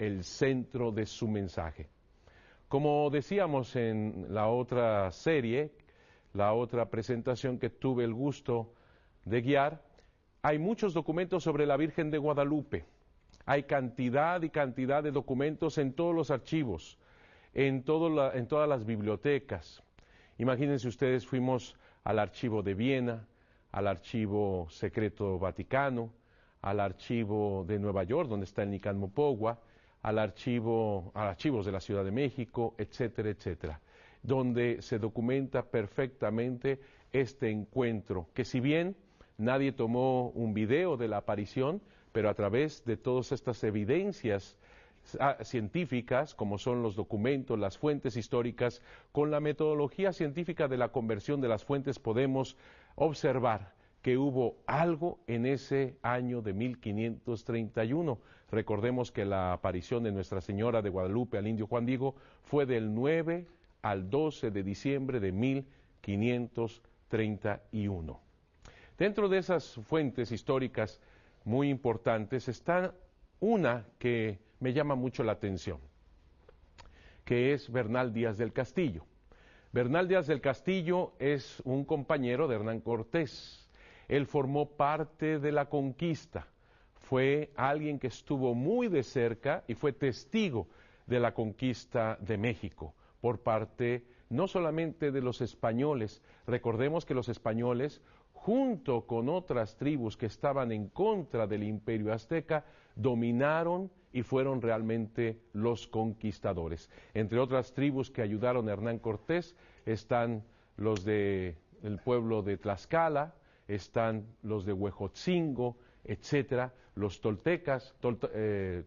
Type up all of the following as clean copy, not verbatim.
el centro de su mensaje. Como decíamos en la otra serie, la otra presentación que tuve el gusto de guiar, hay muchos documentos sobre la Virgen de Guadalupe. Hay cantidad y cantidad de documentos en todos los archivos, en todas las bibliotecas. Imagínense ustedes, fuimos al archivo de Viena, al archivo secreto Vaticano, al archivo de Nueva York, donde está el Nican Mopogua, a archivos de la Ciudad de México, etcétera, etcétera, donde se documenta perfectamente este encuentro, que si bien nadie tomó un video de la aparición, pero a través de todas estas evidencias científicas, como son los documentos, las fuentes históricas, con la metodología científica de la conversión de las fuentes podemos observar que hubo algo en ese año de 1531. Recordemos que la aparición de Nuestra Señora de Guadalupe al indio Juan Diego fue del 9 al 12 de diciembre de 1531. Dentro de esas fuentes históricas muy importantes está una que me llama mucho la atención, que es Bernal Díaz del Castillo. Bernal Díaz del Castillo es un compañero de Hernán Cortés. Él formó parte de la conquista, fue alguien que estuvo muy de cerca y fue testigo de la conquista de México por parte no solamente de los españoles. Recordemos que los españoles, junto con otras tribus que estaban en contra del Imperio Azteca, dominaron y fueron realmente los conquistadores. Entre otras tribus que ayudaron a Hernán Cortés están los del pueblo de Tlaxcala, están los de Huejotzingo, etcétera, los toltecas,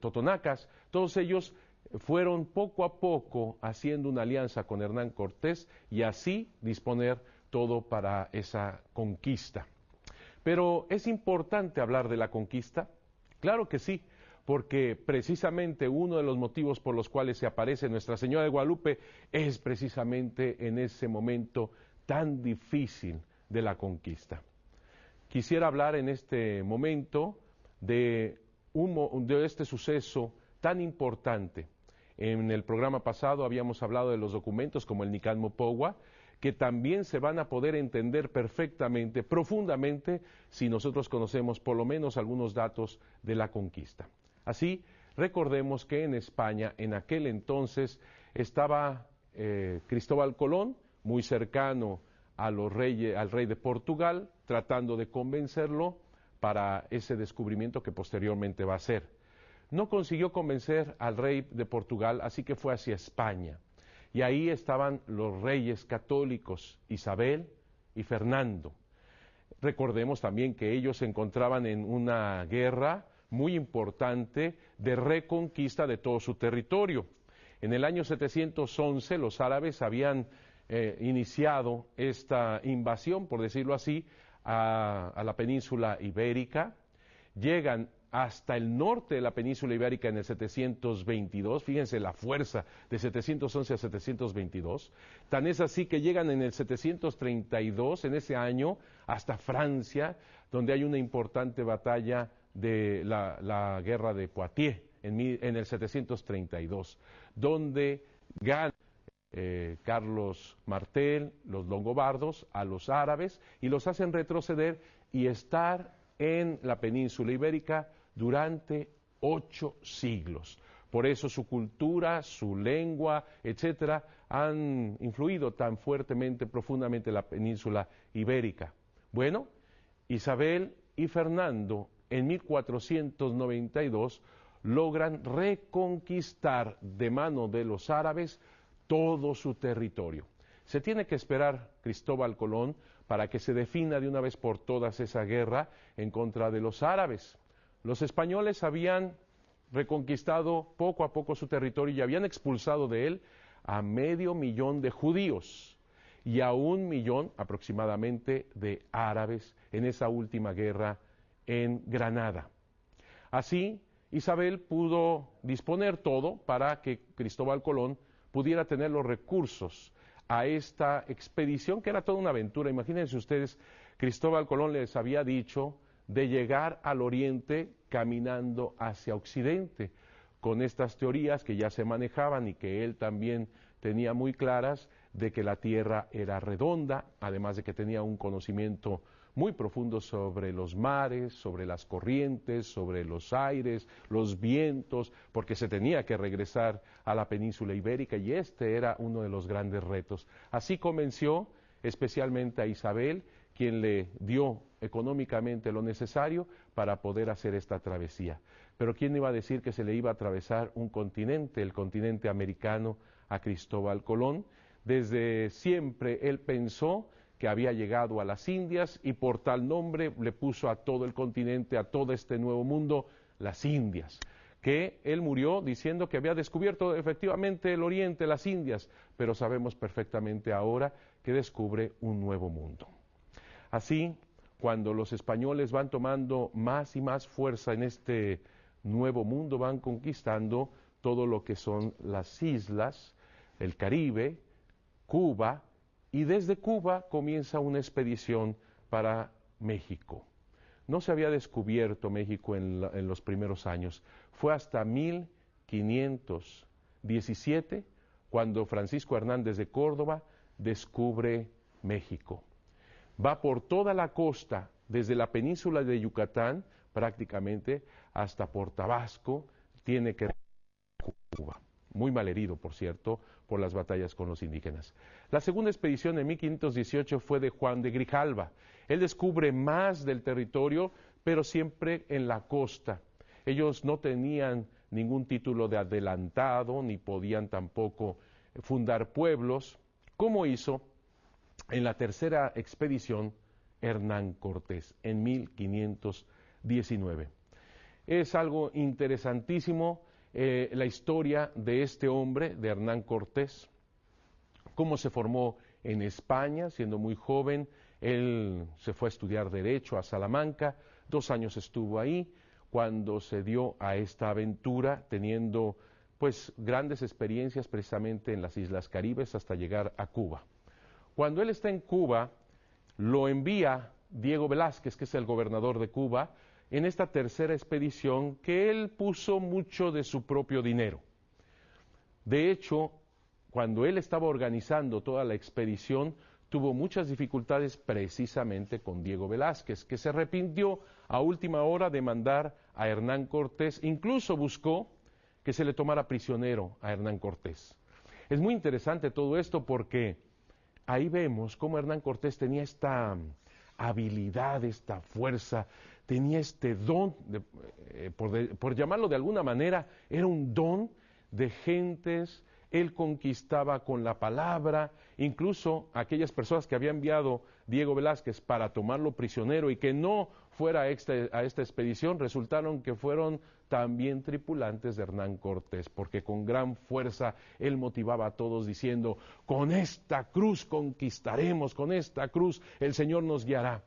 totonacas. Todos ellos fueron poco a poco haciendo una alianza con Hernán Cortés y así disponer todo para esa conquista. Pero ¿es importante hablar de la conquista? Claro que sí, porque precisamente uno de los motivos por los cuales se aparece Nuestra Señora de Guadalupe es precisamente en ese momento tan difícil de la conquista. Quisiera hablar en este momento de este suceso tan importante. En el programa pasado habíamos hablado de los documentos como el Nican Mopogua, que también se van a poder entender perfectamente, profundamente, si nosotros conocemos por lo menos algunos datos de la conquista. Así, recordemos que en España, en aquel entonces, estaba Cristóbal Colón, muy cercano al rey de Portugal, tratando de convencerlo para ese descubrimiento que posteriormente va a hacer. No consiguió convencer al rey de Portugal, así que fue hacia España. Y ahí estaban los reyes católicos, Isabel y Fernando. Recordemos también que ellos se encontraban en una guerra muy importante de reconquista de todo su territorio. En el año 711 los árabes habían iniciado esta invasión, por decirlo así, a la península ibérica. Llegan hasta el norte de la península ibérica en el 722, fíjense la fuerza de 711 a 722, tan es así que llegan en el 732, en ese año, hasta Francia, donde hay una importante batalla de la guerra de Poitiers, en el 732, donde gana Carlos Martel, los longobardos, a los árabes, y los hacen retroceder y estar en la península ibérica durante 8 siglos. Por eso su cultura, su lengua, etcétera, han influido tan fuertemente, profundamente en la península ibérica. Bueno, Isabel y Fernando en 1492 logran reconquistar de mano de los árabes todo su territorio. Se tiene que esperar Cristóbal Colón para que se defina de una vez por todas esa guerra en contra de los árabes. Los españoles habían reconquistado poco a poco su territorio y habían expulsado de él a 500.000 de judíos y a 1.000.000 aproximadamente de árabes en esa última guerra en Granada. Así, Isabel pudo disponer todo para que Cristóbal Colón pudiera tener los recursos a esta expedición, que era toda una aventura. Imagínense ustedes, Cristóbal Colón les había dicho de llegar al oriente caminando hacia occidente, con estas teorías que ya se manejaban y que él también tenía muy claras de que la Tierra era redonda, además de que tenía un conocimiento muy profundo sobre los mares, sobre las corrientes, sobre los aires, los vientos, porque se tenía que regresar a la península ibérica y este era uno de los grandes retos. Así convenció especialmente a Isabel, quien le dio económicamente lo necesario para poder hacer esta travesía. Pero ¿quién iba a decir que se le iba a atravesar un continente, el continente americano, a Cristóbal Colón? Desde siempre él pensó que había llegado a las Indias y por tal nombre le puso a todo el continente, a todo este nuevo mundo, las Indias. Que él murió diciendo que había descubierto efectivamente el Oriente, las Indias, pero sabemos perfectamente ahora que descubre un nuevo mundo. Así, cuando los españoles van tomando más y más fuerza en este nuevo mundo, van conquistando todo lo que son las islas, el Caribe, Cuba, y desde Cuba comienza una expedición para México. No se había descubierto México en los primeros años. Fue hasta 1517 cuando Francisco Hernández de Córdoba descubre México. Va por toda la costa, desde la península de Yucatán, prácticamente, hasta por Tabasco, tiene que Cuba. Muy malherido, por cierto, por las batallas con los indígenas. La segunda expedición en 1518 fue de Juan de Grijalva. Él descubre más del territorio, pero siempre en la costa. Ellos no tenían ningún título de adelantado, ni podían tampoco fundar pueblos, como hizo en la tercera expedición Hernán Cortés en 1519. Es algo interesantísimo la historia de este hombre, de Hernán Cortés, cómo se formó en España, siendo muy joven. Él se fue a estudiar Derecho a Salamanca, 2 años estuvo ahí, cuando se dio a esta aventura, teniendo pues grandes experiencias precisamente en las Islas Caribes hasta llegar a Cuba. Cuando él está en Cuba, lo envía Diego Velázquez, que es el gobernador de Cuba, en esta tercera expedición que él puso mucho de su propio dinero. De hecho, cuando él estaba organizando toda la expedición, tuvo muchas dificultades precisamente con Diego Velázquez, que se arrepintió a última hora de mandar a Hernán Cortés, incluso buscó que se le tomara prisionero a Hernán Cortés. Es muy interesante todo esto porque ahí vemos cómo Hernán Cortés tenía esta habilidad, esta fuerza, tenía este don, por llamarlo de alguna manera, era un don de gentes. Él conquistaba con la palabra, incluso aquellas personas que había enviado Diego Velázquez para tomarlo prisionero y que no fuera a esta expedición, resultaron que fueron también tripulantes de Hernán Cortés, porque con gran fuerza él motivaba a todos diciendo: con esta cruz conquistaremos, con esta cruz el Señor nos guiará.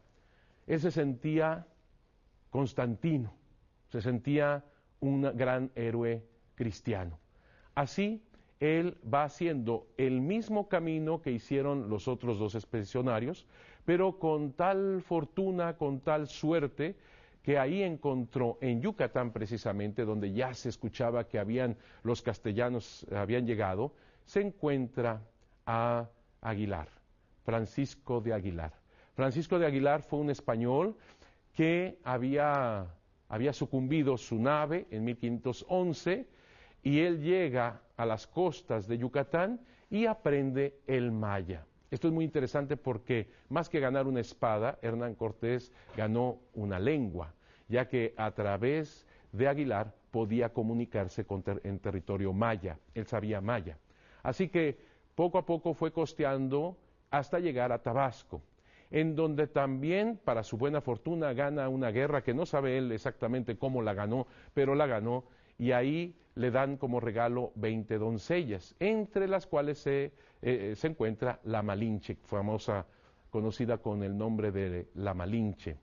Él se sentía Constantino, se sentía un gran héroe cristiano. Así, él va haciendo el mismo camino que hicieron los otros 2 expedicionarios, pero con tal fortuna, con tal suerte, que ahí encontró en Yucatán precisamente, donde ya se escuchaba que los castellanos habían llegado, se encuentra a Aguilar, Francisco de Aguilar. Francisco de Aguilar fue un español que había sucumbido su nave en 1511, y él llega a las costas de Yucatán y aprende el maya. Esto es muy interesante porque más que ganar una espada, Hernán Cortés ganó una lengua, ya que a través de Aguilar podía comunicarse en territorio maya. Él sabía maya. Así que poco a poco fue costeando hasta llegar a Tabasco, en donde también, para su buena fortuna, gana una guerra que no sabe él exactamente cómo la ganó, pero la ganó, y ahí le dan como regalo 20 doncellas, entre las cuales se encuentra la Malinche, famosa, conocida con el nombre de la Malinche.